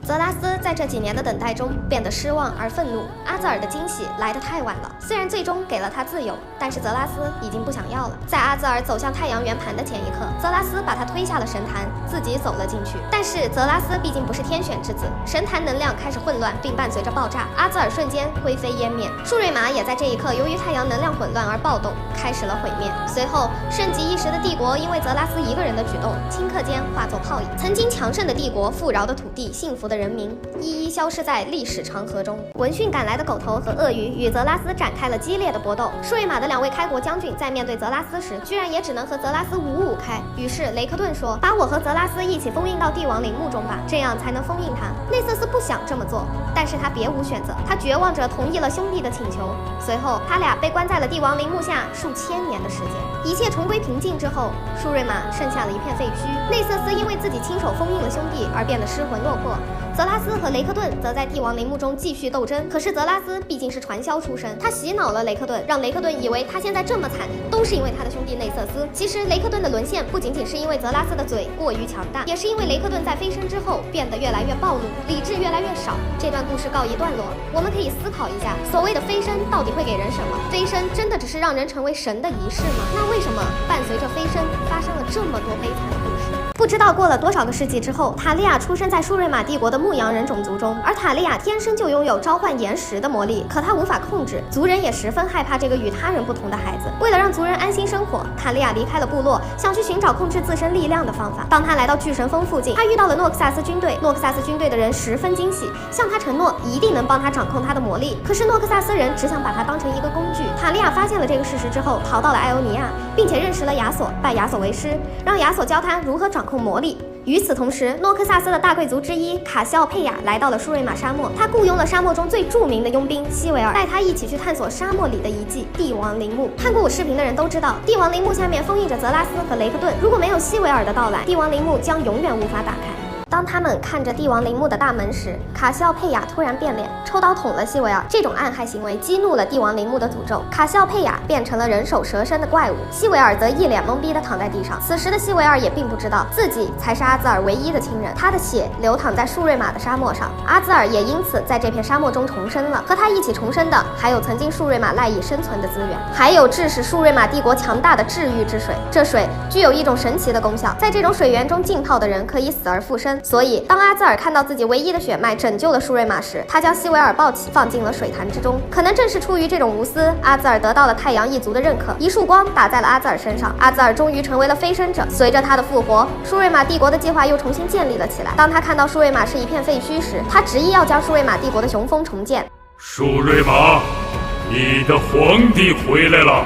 泽拉斯在这几年的等待中变得失望而愤怒。阿兹尔的惊喜来得太晚了，虽然最终给了他自由，但是泽拉斯已经不想要了。在阿兹尔走向太阳圆盘的前一刻，泽拉斯把他推下了神坛，自己走了进去。但是泽拉斯毕竟不是天选之子，神坛能量开始混乱，并伴随着爆炸，阿兹尔瞬间灰飞烟灭。舒瑞玛也在这一刻由于太阳能量混乱而暴动，开始了毁灭。随后，盛极一时的帝国因为泽拉斯一个人的举动，顷刻间化作泡影。曾经强盛的帝国、富饶的土地、幸福的人民，一一消失在历史长河中。闻讯赶来的狗头和鳄鱼与泽拉斯展开了激烈的搏斗。舒瑞玛的两位开国将军在面对泽拉斯时，居然也只能和泽拉斯五五开。于是雷克顿说：“把我和泽拉斯一起封印到帝王陵墓中吧，这样才能封印他。”内瑟斯不想这么做，但是他别无选择，他绝望着同意了兄弟的请求。随后，他俩被关在了帝王陵墓下数千年的时间。一切重归平静之后，舒瑞玛剩下了一片废墟。内瑟斯因为自己亲手封印了兄弟而变得失魂落魄。泽拉斯和雷克顿则在帝王陵墓中继续斗争。可是泽拉斯毕竟是传销出身，他洗脑了雷克顿，让雷克顿以为他现在这么惨，都是因为他的兄弟内瑟斯。其实雷克顿的沦陷不仅仅是因为泽拉斯的嘴过于强大，也是因为雷克顿在飞升之后变得越来越暴怒，理智越来越少。这段故事告一段落，我们可以思考一下，所谓的飞升到底会给人什么？飞升真的只是让人成为神的仪式吗？那为什么伴随着飞升发生了这么多悲惨的故事？不知道过了多少个世纪之后，塔利亚出生在舒瑞玛帝国的牧羊人种族中，而塔利亚天生就拥有召唤岩石的魔力，可他无法控制。族人也十分害怕这个与他人不同的孩子。为了让族人安心生活，塔利亚离开了部落，想去寻找控制自身力量的方法。当他来到巨神峰附近，他遇到了诺克萨斯军队。诺克萨斯军队的人十分惊喜，向他承诺一定能帮他掌控他的魔力。可是诺克萨斯人只想把他当成一个工具。塔利亚发现了这个事实之后，逃到了艾欧尼亚，并且认识了亚索，拜亚索为师，让亚索教他如何掌控魔力。与此同时，诺克萨斯的大贵族之一卡西奥佩亚来到了舒瑞玛沙漠，他雇佣了沙漠中最著名的佣兵西维尔，带他一起去探索沙漠里的遗迹帝王陵墓。看过我视频的人都知道，帝王陵墓下面封印着泽拉斯和雷克顿，如果没有西维尔的到来，帝王陵墓将永远无法打开。当他们看着帝王陵墓的大门时，卡西奥佩亚突然变脸，抽刀捅了西维尔。这种暗害行为激怒了帝王陵墓的诅咒，卡西奥佩亚变成了人首蛇身的怪物，西维尔则一脸懵逼地躺在地上。此时的西维尔也并不知道自己才是阿兹尔唯一的亲人，他的血流淌在舒瑞玛的沙漠上，阿兹尔也因此在这片沙漠中重生了。和他一起重生的还有曾经舒瑞玛赖以生存的资源，还有致使舒瑞玛帝国强大的治愈之水。这水具有一种神奇的功效，在这种水源中浸泡的人可以死而复生。所以当阿兹尔看到自己唯一的血脉拯救了舒瑞玛时，他将西维尔抱起放进了水潭之中。可能正是出于这种无私，阿兹尔得到了太阳一族的认可，一束光打在了阿兹尔身上，阿兹尔终于成为了飞升者。随着他的复活，舒瑞玛帝国的计划又重新建立了起来。当他看到舒瑞玛是一片废墟时，他执意要将舒瑞玛帝国的雄风重建。舒瑞玛，你的皇帝回来了。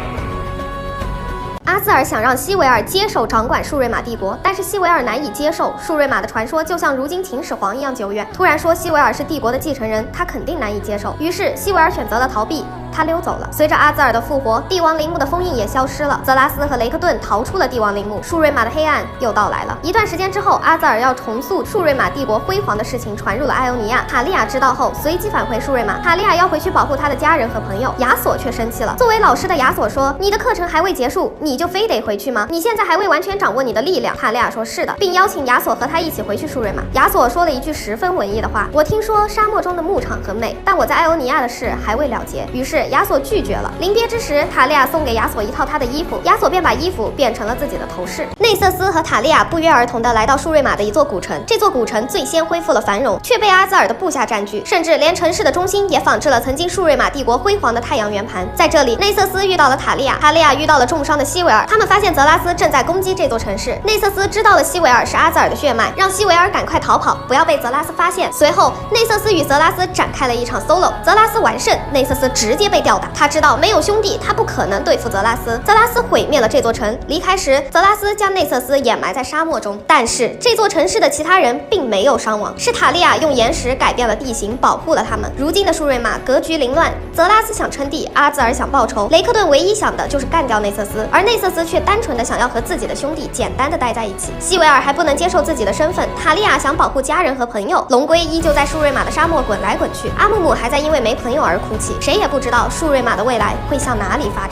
阿兹尔想让西维尔接手掌管舒瑞玛帝国，但是西维尔难以接受。舒瑞玛的传说就像如今秦始皇一样久远，突然说西维尔是帝国的继承人，他肯定难以接受。于是西维尔选择了逃避，他溜走了。随着阿兹尔的复活，帝王陵墓的封印也消失了。泽拉斯和雷克顿逃出了帝王陵墓，舒瑞玛的黑暗又到来了。一段时间之后，阿兹尔要重塑舒瑞玛帝国辉煌的事情传入了艾欧尼亚。塔利亚知道后，随即返回舒瑞玛。塔利亚要回去保护他的家人和朋友，亚索却生气了。作为老师的亚索说：“你的课程还未结束，你就非得回去吗？你现在还未完全掌握你的力量。”塔利亚说：“是的，并邀请亚索和他一起回去舒瑞玛。”亚索说了一句十分文艺的话：“我听说沙漠中的牧场很美，但我在艾欧尼亚的事还未了结。”于是亚索拒绝了。临别之时，塔利亚送给亚索一套他的衣服，亚索便把衣服变成了自己的头饰。内瑟斯和塔利亚不约而同地来到舒瑞玛的一座古城，这座古城最先恢复了繁荣，却被阿兹尔的部下占据，甚至连城市的中心也仿制了曾经舒瑞玛帝国辉煌的太阳圆盘。在这里，内瑟斯遇到了塔利亚，塔利亚遇到了重伤的西维尔，他们发现泽拉斯正在攻击这座城市。内瑟斯知道了西维尔是阿兹尔的血脉，让西维尔赶快逃跑，不要被泽拉斯发现。随后，内瑟斯与泽拉斯展开了一场 solo， 泽拉斯完胜，内瑟斯直接被吊打。他知道没有兄弟，他不可能对付泽拉斯。泽拉斯毁灭了这座城，离开时，泽拉斯将内瑟斯掩埋在沙漠中。但是这座城市的其他人并没有伤亡，是塔利亚用岩石改变了地形，保护了他们。如今的舒瑞玛格局凌乱，泽拉斯想称帝，阿兹尔想报仇，雷克顿唯一想的就是干掉内瑟斯，而内瑟斯却单纯的想要和自己的兄弟简单的待在一起。西维尔还不能接受自己的身份，塔利亚想保护家人和朋友，龙龟依旧在舒瑞玛的沙漠滚来滚去，阿木姆还在因为没朋友而哭泣。谁也不知道舒瑞玛的未来会向哪里发展。